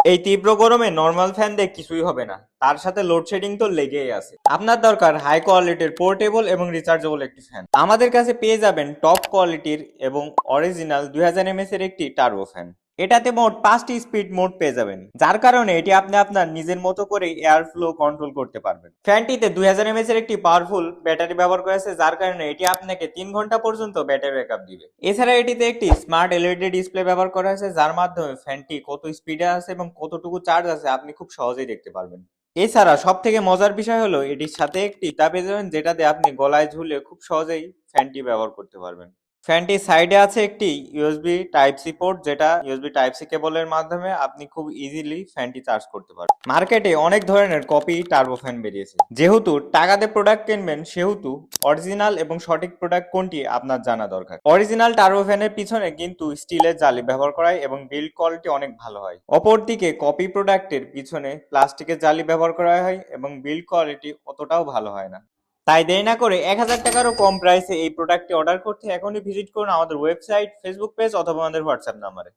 এই তীব্র গরমে নর্মাল ফ্যান দিয়ে কিছুই হবে না, তার সাথে লোডশেডিং তো লেগেই আছে। আপনার দরকার হাই কোয়ালিটির পোর্টেবল এবং রিচার্জেবল একটি ফ্যান। আমাদের কাছে পেয়ে যাবেন টপ কোয়ালিটির এবং অরিজিনাল 2000 mAh এর একটি টার্বো ফ্যান। এটাতে মোট 5টি স্পিড মোড পেয়ে যাবেন, যার কারণে এটি আপনি আপনার নিজের মতো করে এয়ার ফ্লো কন্ট্রোল করতে পারবেন। ফ্যানটিতে 2000 mAh এর একটি পাওয়ারফুল ব্যাটারি ব্যবহার করা হয়েছে, যার কারণে এটি আপনাকে 3 ঘন্টা পর্যন্ত ব্যাটারি ব্যাকআপ দিবে। এছাড়া এটিতে একটি স্মার্ট এলইডি ডিসপ্লে ব্যবহার করা হয়েছে, যার মাধ্যমে ফ্যানটি কত স্পিডে আছে এবং কতটুকু চার্জ আছে আপনি খুব সহজেই দেখতে পারবেন। এছাড়া সব থেকে মজার বিষয় হলো এটির সাথে একটি তার পেয়ে যাবেন, যেটাতে আপনি গলায় ঝুলে খুব সহজেই ফ্যানটি ব্যবহার করতে পারবেন। ফ্যানটির সাইডে আছে একটি ইউএসবি টাইপ সি পোর্ট, যেটা ইউএসবি টাইপ সি কেবলের মাধ্যমে আপনি খুব ইজিলি ফ্যানটি চার্জ করতে পারবেন। মার্কেটে অনেক ধরনের কপি টার্বো ফ্যান বেরিয়েছে, যেহেতু টাকাতে প্রোডাক্ট কিনবেন সেহেতু অরিজিনাল এবং সঠিক প্রোডাক্ট কোনটি আপনার জানা দরকার। অরিজিনাল টার্বো ফ্যানের পিছনে কিন্তু স্টিলের জালি ব্যবহার করা হয় এবং বিল্ড কোয়ালিটি অনেক ভালো হয়। অপরদিকে কপি প্রোডাক্টের পিছনে প্লাস্টিকের জালি ব্যবহার করা হয় এবং বিল্ড কোয়ালিটি অতটাও ভালো হয় না। তাই দেরি না করে 1000 টাকারও কম প্রাইসে এই প্রোডাক্টটি অর্ডার করতে এখনই ভিজিট করুন আমাদের ওয়েবসাইট, ফেসবুক পেজ অথবা আমাদের হোয়াটসঅ্যাপ নাম্বারে।